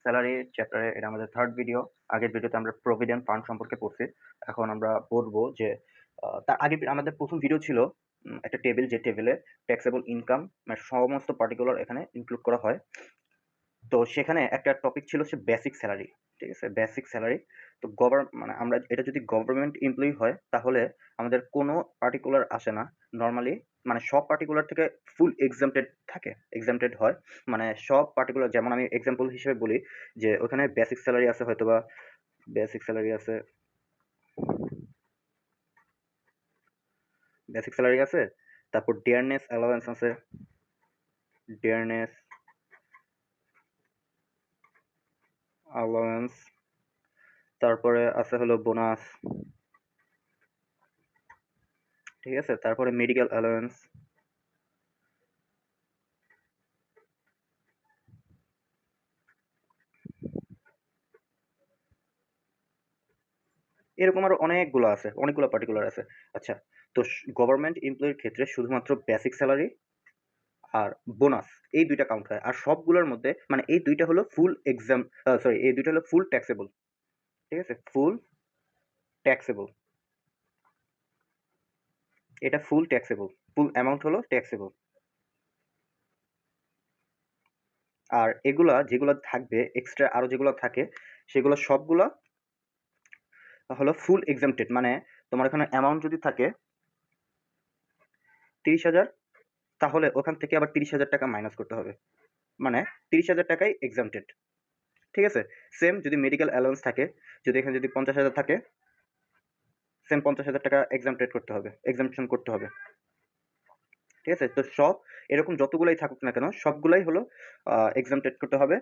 Salary চ্যাপ্টারে এটা আমাদের থার্ড ভিডিও। আগের ভিডিওতে আমরা প্রভিডেন্ট ফান্ড সম্পর্কে পড়ছি। এখন আমরা পড়বো যে তার আগে আমাদের প্রথম ভিডিও ছিল একটা টেবিল, যে টেবিলে ট্যাক্সেবল ইনকাম মানে সমস্ত পার্টিকুলার এখানে ইনক্লুড করা হয়। তো সেখানে একটা টপিক ছিল হচ্ছে বেসিক স্যালারি। ঠিক আছে, বেসিক স্যালারি। তো মানে আমরা এটা যদি গভর্নমেন্ট এমপ্লয়ি হয় তাহলে আমাদের কোনো পার্টিকুলার আসে না নর্মালি, মানে সব পার্টিকুলার থেকে ফুল এক্সামটেড থাকে, এক্সামটেড হয়। মানে সব পার্টিকুলার, যেমন আমি এক্সাম্পল হিসেবে বলি যে ওখানে বেসিক স্যালারি আছে, হয়তোবা বেসিক স্যালারি আছে, বেসিক স্যালারি আছে, তারপর ডিয়ারনেস অ্যালাওয়েন্স আছে, ডিয়ারনেস অ্যালাওয়েন্স, তারপরে আছে হলো বোনাস, ঠিক আছে, তারপরে মেডিকেল অ্যালাওয়েন্স, এরকম আরো অনেকগুলো আছে, অনেকগুলো পার্টিকুলার আছে। আচ্ছা, তো গভর্নমেন্ট এমপ্লয়ির ক্ষেত্রে শুধুমাত্র বেসিক স্যালারি আর বোনাস এই দুইটা কাউন্ট হয়, আর সবগুলোর মধ্যে মানে এই দুইটা হলো ফুল এক্সাম, সরি, এই দুইটা হলো ফুল ট্যাক্সেবল। ঠিক আছে, ফুল ট্যাক্সেবল, এটা ফুল ট্যাক্সেবল, ফুল অ্যামাউন্ট হলো ট্যাক্সেবল। আর এগুলা যেগুলো থাকবে এক্সট্রা, আরো যেগুলো থাকে সেগুলো সবগুলা হলো ফুল এক্সামটেড। মানে তোমার এখানে অ্যামাউন্ট যদি থাকে 30,000, তাহলে ওখান থেকে আবার 30,000 টাকা মাইনাস করতে হবে, মানে 30,000 টাকাই এক্সামটেড। ঠিক আছে, সেম যদি মেডিকেল অ্যালাউন্স থাকে, যদি এখানে যদি 50,000 থাকে, সেম 50,000 টাকা এক্সামটেড করতে হবে, এক্সামশন করতে হবে। ঠিক আছে, তো সব এরকম যতগুলাই থাকুক না কেন সবগুলাই হলো এক্সামটেড করতে হবে।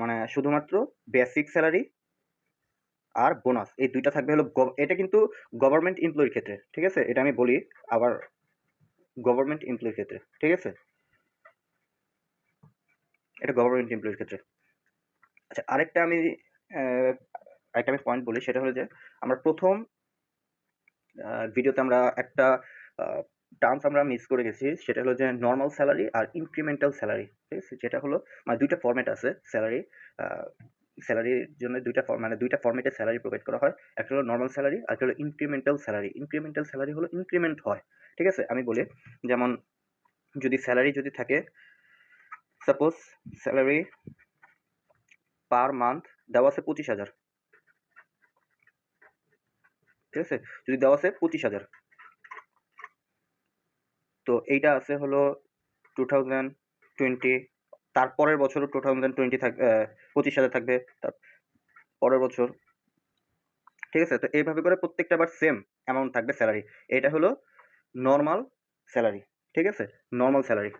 মানে শুধুমাত্র বেসিক স্যালারি আর বোনাস এই দুইটা থাকবে হলো এটা কিন্তু গভর্নমেন্ট এমপ্লয়ির ক্ষেত্রে। ঠিক আছে, এটা আমি বলি আবার, গভর্নমেন্ট এমপ্লয়ির ক্ষেত্রে। ঠিক আছে, এটা গভর্নমেন্ট এমপ্লয়ির ক্ষেত্রে। আচ্ছা, আরেকটা আমি পয়েন্ট বলি, সেটা হলো যে আমরা প্রথম ভিডিওতে আমরা একটা টার্মস আমরা মিস করে গেছি, সেটা হলো যে নর্মাল স্যালারি আর ইনক্রিমেন্টাল স্যালারি। ঠিক আছে, যেটা হলো মানে দুইটা ফরম্যাট আছে স্যালারি, স্যালারির জন্য মানে দুইটা ফরম্যাটে স্যালারি প্রোভাইড করা হয়। একটা হলো নর্মাল স্যালারি আর একটা হলো ইনক্রিমেন্টাল স্যালারি। ইনক্রিমেন্টাল স্যালারি হলো ইনক্রিমেন্ট হয়। ঠিক আছে, আমি বলি যেমন যদি স্যালারি যদি থাকে, সাপোজ স্যালারি পার মান্থ দেওয়া আছে 25,000। ঠিক আছে, যদি দেওয়া আছে 25,000, তো এইটা আছে হলো 2020, তারপরের বছরও 2020 থাকবে, 25,000 থাকবে তার পরের বছর। ঠিক আছে, তো এইভাবে করে প্রত্যেকটা আবার সেম অ্যামাউন্ট থাকবে স্যালারি। এটা হলো নর্মাল স্যালারি। ঠিক আছে, নর্মাল স্যালারি,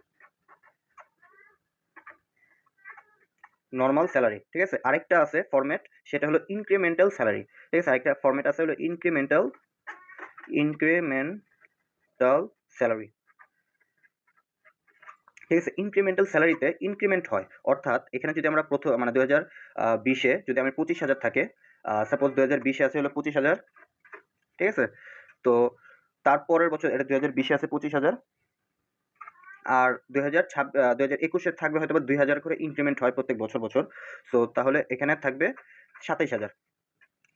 নর্মাল স্যালারি। ঠিক আছে, আরেকটা আছে ফরম্যাট, সেটা হলো ইনক্রিমেন্টাল স্যালারি। ঠিক আছে, আরেকটা ফরম্যাট আছে হলো ইনক্রিমেন্টাল স্যালারি। ঠিক আছে, ইনক্রিমেন্টাল স্যালারিতে ইনক্রিমেন্ট হয়, অর্থাৎ এখানে যদি আমরা প্রথম মানে 2020-এ যদি আমার 25,000 থাকে, সাপোজ 2020-এ আছে হলো 25,000। ঠিক আছে, তো তারপরের বছর এটা 2020-এ আছে 25,000, আর 2021-এ থাকবে হয়তো বা 2,000 করে ইনক্রিমেন্ট হয় প্রত্যেক বছর বছর। সো তাহলে এখানে থাকবে 27,000।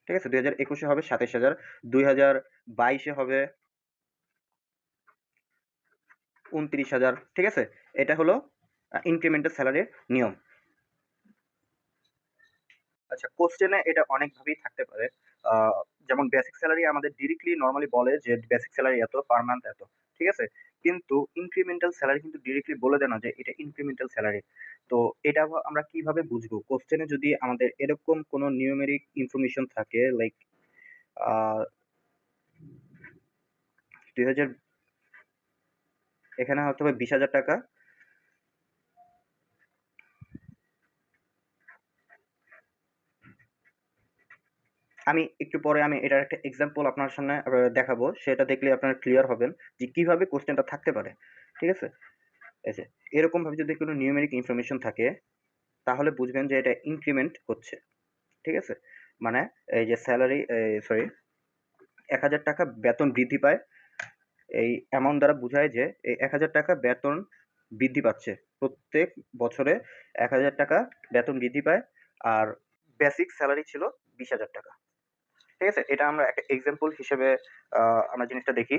ঠিক আছে, 2021-এ হবে 27,000, 2022-এ হবে 29,000। ঠিক আছে, এটা হলো ইনক্রিমেন্টাল স্যালারির নিয়ম। আচ্ছা, কোশ্চেনে এটা অনেকভাবেই থাকতে পারে। আহ, যেমন বেসিক স্যালারি আমাদের ডিরেক্টলি নর্মালি বলে যে বেসিক স্যালারি এত, পার মান্থ এত। ঠিক আছে, কিন্তু ইনক্রিমেন্টাল স্যালারি কিন্তু ডিরেক্টলি বলে দেয় না যে এটা ইনক্রিমেন্টাল স্যালারি। তো এটা আমরা কিভাবে বুঝবো? কোশ্চেনে যদি আমাদের এরকম কোনো নিউমেরিক ইনফরমেশন থাকে, লাইক 2000, এখানে হয়তো 20,000 টাকা, আমি একটু পরে আমি এটার একটা এক্সাম্পল আপনার সামনে দেখাবো, সেটা দেখলে আপনারা ক্লিয়ার হবেন যে কিভাবে কোশ্চেনটা থাকতে পারে। ঠিক আছে, এই যে এরকম ভাবে যদি কোনো নিউমেরিক ইনফরমেশন থাকে তাহলে বুঝবেন যে এটা ইনক্রিমেন্ট হচ্ছে। ঠিক আছে, মানে এই যে স্যালারি, সরি, 1,000 টাকা বেতন বৃদ্ধি পায়, এই অ্যামাউন্ট দ্বারা বোঝায় যে এই 1,000 টাকা বেতন বৃদ্ধি পাচ্ছে। প্রত্যেক বছরে ১,০০০ টাকা বেতন বৃদ্ধি পায়, আর বেসিক স্যালারি ছিল ২০,০০০ টাকা। ঠিক আছে? এটা আমরা একটা এক্সাম্পল হিসেবে আমরা জিনিসটা দেখি।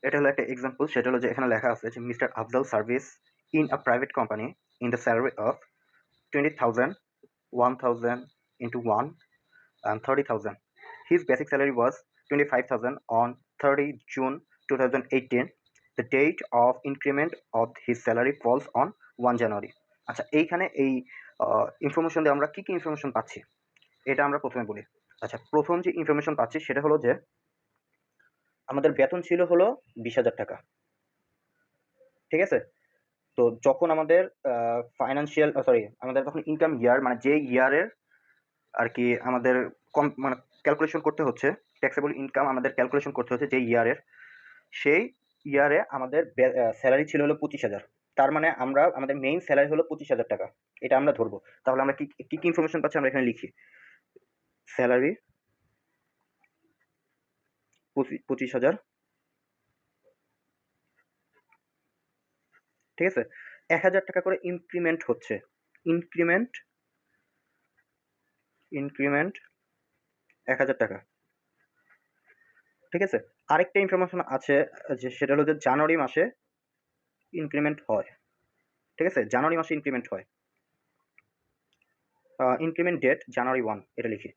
এটা হলো একটা এক্সাম্পল, সেটা হলো যে এখানে লেখা আছে যে mister Afzal service in a private company in the salary of 20,000, 1,000 into 1 and 30,000. His basic salary was 25,000 on 30 June 2018. The date of increment of his salary falls on 1 January. আচ্ছা, এইখানে এই ইনফরমেশন দিয়ে আমরা কি কি ইনফরমেশন পাচ্ছি এটা আমরা প্রথমে বলি। আচ্ছা, প্রথম যে ইনফরমেশন পাচ্ছি সেটা হলো যে আমাদের বেতন ছিল হলো 20,০০০ টাকা। ঠিক আছে? তো যখন আমাদের ফাইন্যান্সিয়াল আমাদের তখন ইনকাম ইয়ার, মানে যে ইয়ারের আর কি আমাদের মানে ক্যালকুলেশন করতে হচ্ছে, ট্যাক্সেবল ইনকাম আমাদের ক্যালকুলেশন করতে হচ্ছে যে ইয়ারের, সেই ইয়ারে আমাদের স্যালারি ছিল হলো 25,০০০। তার মানে আমরা আমাদের মেইন স্যালারি হলো 25,০০০ টাকা, এটা আমরা ধরবো। তাহলে আমরা কি কি ইনফরমেশন পাচ্ছি আমরা এখানে লিখি। স্যালারি 25,০০০, ঠিক আছে? 1,০০০ টাকা করে ইনক্রিমেন্ট হচ্ছে, ইনক্রিমেন্ট 1,০০০ টাকা। ঠিক আছে? আরেকটা ইনফরমেশন আছে যে সেটা হলো যে জানুয়ারি মাসে ইনক্রিমেন্ট হয়। ঠিক আছে? জানুয়ারি মাসে ইনক্রিমেন্ট হয়। ইনক্রিমেন্ট ডেট জানুয়ারি 1, এটা লিখি।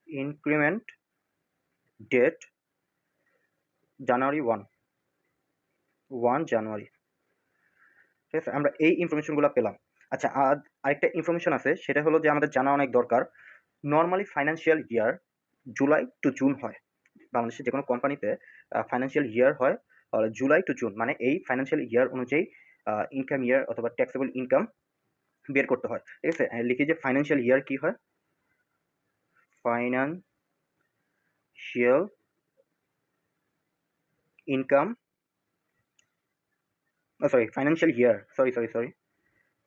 ইনক্রিমেন্ট ডেট জানুয়ারি 1 জানুয়ারি। ঠিক আছে? আমরা এই ইনফরমেশনগুলো পেলাম। আচ্ছা, আরেকটা ইনফরমেশন আছে, সেটা হলো যে আমাদের জানা অনেক দরকার। Normally financial year July two June হয়। বাংলাদেশের যে কোনো কোম্পানিতে ফাইন্যান্সিয়াল ইয়ার হয় জুলাই টু জুন, মানে এই ফাইন্যান্সিয়াল ইয়ার অনুযায়ী ইনকাম ইয়ার অথবা ট্যাক্সেবল ইনকাম বের করতে হয়। ঠিক আছে? লিখি যে ফাইন্যান্সিয়াল ইয়ার কি হয়, financial income financial year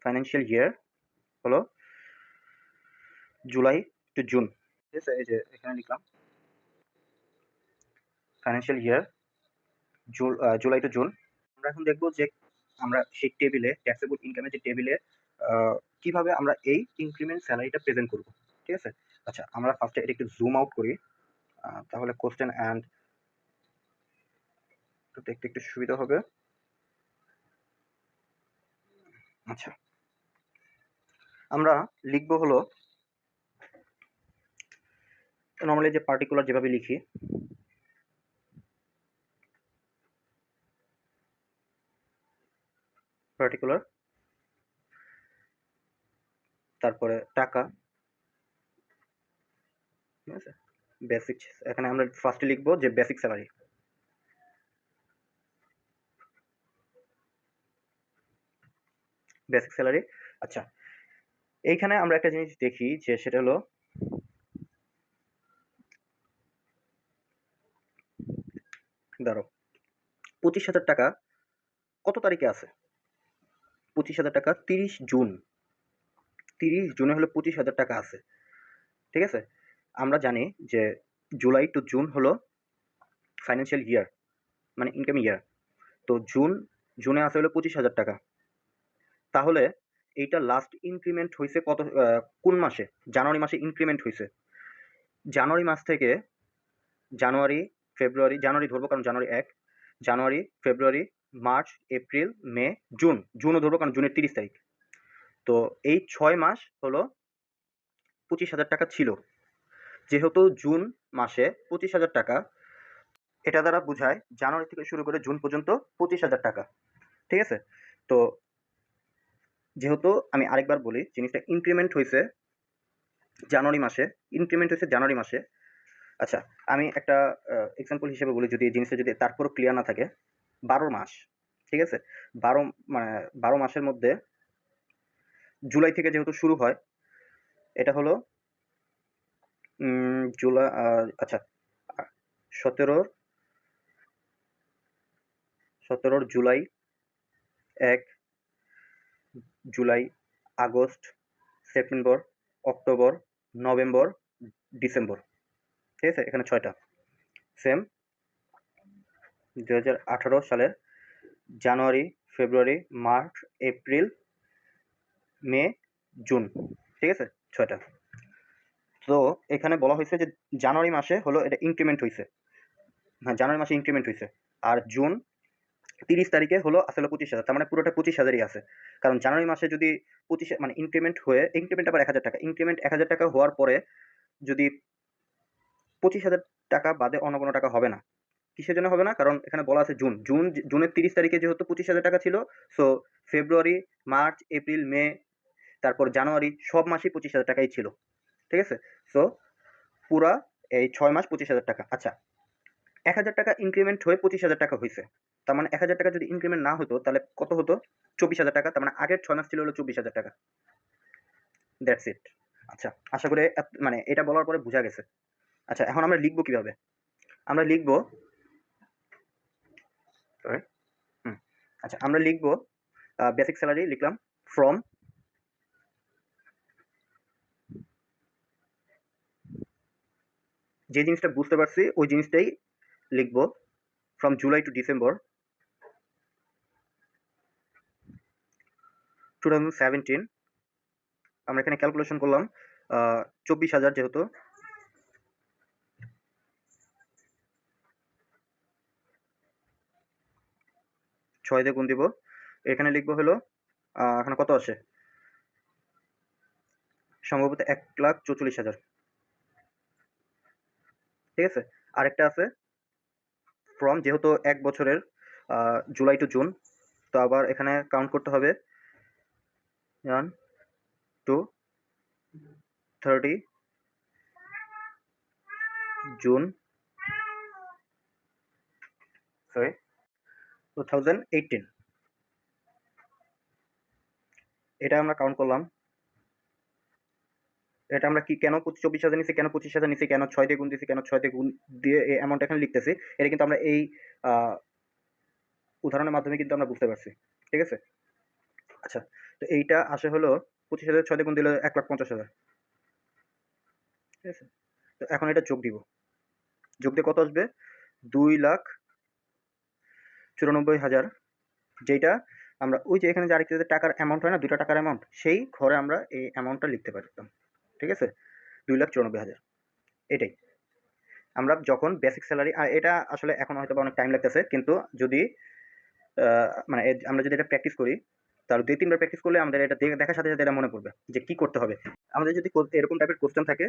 financial year হলো জুলাই টু জুন। ঠিক আছে? এই যে এখানে লিখলাম financial year July two June. আমরা এখন দেখবো যে আমরা সেই টেবিলে ট্যাক্সেবল ইনকামের যে টেবিলে কিভাবে আমরা এই ইনক্রিমেন্ট স্যালারিটা প্রেজেন্ট করব। ঠিক আছে? আচ্ছা, আমরা ফার্স্টে এটা একটু জুম আউট করি, তাহলে কোশ্চেন অ্যান্ড দেখতে একটু সুবিধা হবে। আচ্ছা, আমরা লিখব হলো নর্মালি যে পার্টিকুলার যেভাবে লিখি, পার্টিকুলার, তারপরে টাকা, ঠিক আছে? বেসিক, এখানে আমরা ফার্স্টে লিখবো যে বেসিক স্যালারি, বেসিক স্যালারি। আচ্ছা, এইখানে আমরা একটা জিনিস দেখি যে সেটা হলো ধরো 25,০০০ টাকা কত তারিখে আছে? 25,০০০ টাকা 30 জুন, 30 জুনে হলো 25,০০০ টাকা আছে। ঠিক আছে? আমরা জানি যে জুলাই টু জুন হলো ফাইন্যান্সিয়াল ইয়ার, মানে ইনকাম ইয়ার। তো জুনে আছে হলো 25,০০০ টাকা। তাহলে এইটা লাস্ট ইনক্রিমেন্ট হয়েছে কত, কোন মাসে? জানুয়ারি মাসে ইনক্রিমেন্ট হয়েছে। জানুয়ারি মাস থেকে জানুয়ারি ধরবো কারণ জানুয়ারি 1, জানুয়ারি, ফেব্রুয়ারি, মার্চ, এপ্রিল, মে, জুনও ধরবো কারণ জুনের 30 তারিখ। তো এই 6 মাস হলো 25,০০০ টাকা ছিল। যেহেতু জুন মাসে 25,০০০ টাকা, এটা দ্বারা বোঝায় জানুয়ারি থেকে শুরু করে জুন পর্যন্ত 25,০০০ টাকা। ঠিক আছে? তো যেহেতু আমি আরেকবার বলি, জিনিসটা ইনক্রিমেন্ট হয়েছে জানুয়ারি মাসে। আচ্ছা, আমি একটা এক্সাম্পল হিসেবে বলি, যদি এই জিনিসটা যদি তারপরও ক্লিয়ার না থাকে। 12 মাস, ঠিক আছে? 12 মাসের মধ্যে জুলাই থেকে যেহেতু শুরু হয়, এটা হলো জুলাই, আচ্ছা 17 July, 1 July, August, September, October, November, December. ঠিক আছে? এখানে 6টা। সেম 2018 সালের জানুয়ারি, ফেব্রুয়ারি, মার্চ, এপ্রিল, মে, জুন, ঠিক আছে 6টা। তো এখানে বলা হয়েছে যে জানুয়ারি মাসে হলো এটা ইনক্রিমেন্ট হয়েছে, হ্যাঁ জানুয়ারি মাসে ইনক্রিমেন্ট হয়েছে, আর জুন 30 তারিখে হলো আসলে 25,000, তার মানে পুরোটা 25,000ই আছে। কারণ জানুয়ারি মাসে যদি 25 মানে ইনক্রিমেন্ট হয়ে, ইনক্রিমেন্ট আবার 1,000 টাকা, ইনক্রিমেন্ট 1,000 টাকা হওয়ার পরে যদি 25,000 টাকা বাদে অন্য কোনো টাকা হবে না। কিসের জন্য হবে না? কারণ এখানে বলা আছে জুনের 30 তারিখে যেহেতু 25,000 টাকা ছিল, সো ফেব্রুয়ারি, মার্চ, এপ্রিল, মে, তারপর জানুয়ারি সব মাসেই 25,000 টাকাই ছিল, ঠিক আছে? সো পুরা এই 6 মাস 25,000 টাকা। আচ্ছা, 1,000 টাকা ইনক্রিমেন্ট হয়ে 25,000 টাকা হয়েছে, তার মানে 1,000 টাকা যদি ইনক্রিমেন্ট না হতো তাহলে কত হতো? 24,000 টাকা। তার মানে আগের 6 মাস ছিল হলো 24,000 টাকা। That's it. আচ্ছা, আশা করি মানে এটা বলার পরে বোঝা গেছে। আচ্ছা, এখন আমরা লিখবো কিভাবে? আমরা লিখবো, সরি, আচ্ছা আমরা লিখবো বেসিক স্যালারি লিখলাম ফ্রম যে জিনিসটা বুঝতে পারছি ওই জিনিসটাই লিখবো, ফ্রম জুলাই টু ডিসেম্বর 2017। আমরা এখানে ক্যালকুলেশন করলাম 24,000, যেহেতু ছয় দিয়ে গুণ দিব, এখানে লিখবো হলো এখানে কত আসে, সম্ভবত 1,44,000, ঠিক আছে। আরেকটা আছে ফ্রম, যেহেতু 1 বছরের জুলাই টু জুন, তো আবার এখানে কাউন্ট করতে হবে 1 2 30 জুন, সরি 2018, এটা আমরা কাউন্ট করলাম। এটা আমরা কি কেন 24,000 নিছি, কেন 25,000 নিছি, কেন 6 দিয়ে গুণ দিছি, কেন 6 দিয়ে গুণ দিয়ে এই অ্যামাউন্ট এখানে লিখতেছি, এটা কিন্তু আমরা এই উদাহরণের মাধ্যমে কিন্তু আমরা বুঝতে পারছি, ঠিক আছে। আচ্ছা, তো এইটা আসে হলো 25,000 6 দিয়ে গুণ দিলে 1,50,000, ঠিক আছে। তো এখন এটা যোগ দিব, যোগ দিয়ে কত আসবে? 2,94,000, যেটা আমরা ওই যে এখানে যে আরেকটা টাকার অ্যামাউন্ট হয় না, 2টা টাকার অ্যামাউন্ট, সেই ঘরে আমরা এই অ্যামাউন্টটা লিখতে পারতাম, ঠিক আছে। 2,94,000, এটাই আমরা যখন বেসিক স্যালারি, এটা আসলে এখন হয়তো অনেক টাইম লাগতেছে, কিন্তু যদি মানে আমরা যদি এটা প্র্যাকটিস করি তাহলে 2-3 বার প্র্যাকটিস করলে আমাদের এটা দেখার সাথে সাথে এটা মনে পড়বে যে কি করতে হবে। আমাদের যদি এরকম টাইপের কোশ্চেন থাকে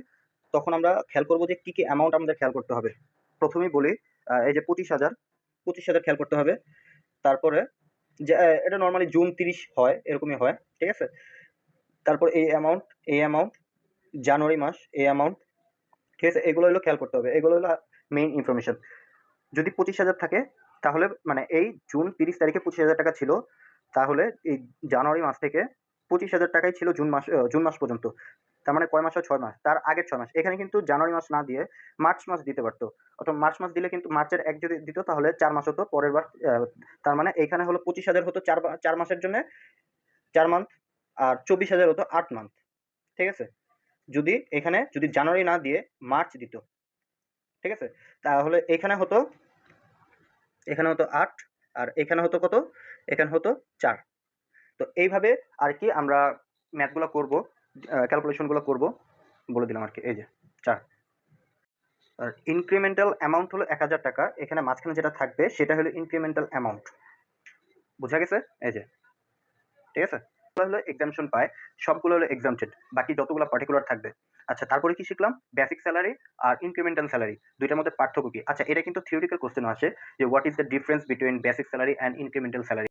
তখন আমরা খেয়াল করবো যে কি কি অ্যামাউন্ট আমাদের খেয়াল করতে হবে। প্রথমেই বলি এই যে 25,000 খেয়াল করতে হবে। তারপরে যে এটা নর্মালি জুন 30 হয়, এরকমই হয়, ঠিক আছে। তারপর এই অ্যামাউন্ট জানুয়ারি মাস এই অ্যামাউন্ট, ঠিক আছে। এগুলো হলো খেয়াল করতে হবে, এগুলো হলো মেইন ইনফরমেশন। যদি 25,000 থাকে তাহলে মানে এই জুন 30 তারিখে 25,000 টাকা ছিল, তাহলে এই জানুয়ারি মাস থেকে 25,000 টাকাই ছিল জুন মাস পর্যন্ত। তার মানে কয় মাস হয়? 6 মাস। তার আগের 6 মাস এখানে কিন্তু জানুয়ারি মাস না দিয়ে মার্চ মাস দিতে পারতো, অথবা মার্চ মাস দিলে কিন্তু মার্চের 1 যদি দিত তাহলে 4 মাস হতো পরের বার। তার মানে এখানে হলো 25,000 হতো 4 মাসের জন্য, 4 মান্থ, আর 24,000 হতো 8 মান্থ, ঠিক আছে। যদি জানুয়ারি না দিয়ে মার্চ দিত, ঠিক আছে, তাহলে এখানে হতো 8, আর এখানে হতো কত? এখানে হতো 4। তো এইভাবে আর কি আমরা ম্যাথগুলো করব, ক্যালকুলেশনগুলো করব, বলে দিলাম আর কি। এই যে 4, আর ইনক্রিমেন্টাল অ্যামাউন্ট হলো 1,000 টাকা, এখানে মাঝখানে যেটা থাকবে সেটা হলো ইনক্রিমেন্টাল অ্যামাউন্ট, বোঝা গেছে? এই যে, ঠিক আছে। হলো এক্সামশন পায়, সবগুলো হলো এক্সামটেড, বাকি যতগুলো পার্টিকুলার থাকবে। আচ্ছা, তারপরে কি শিখলাম? বেসিক স্যালারি আর ইনক্রিমেন্টাল স্যালারি, দুইটার মধ্যে পার্থক্য কি। আচ্ছা, এটা কিন্তু থিওরিটিক্যাল কোশ্চেন আসে যে what is the difference between basic salary and incremental salary.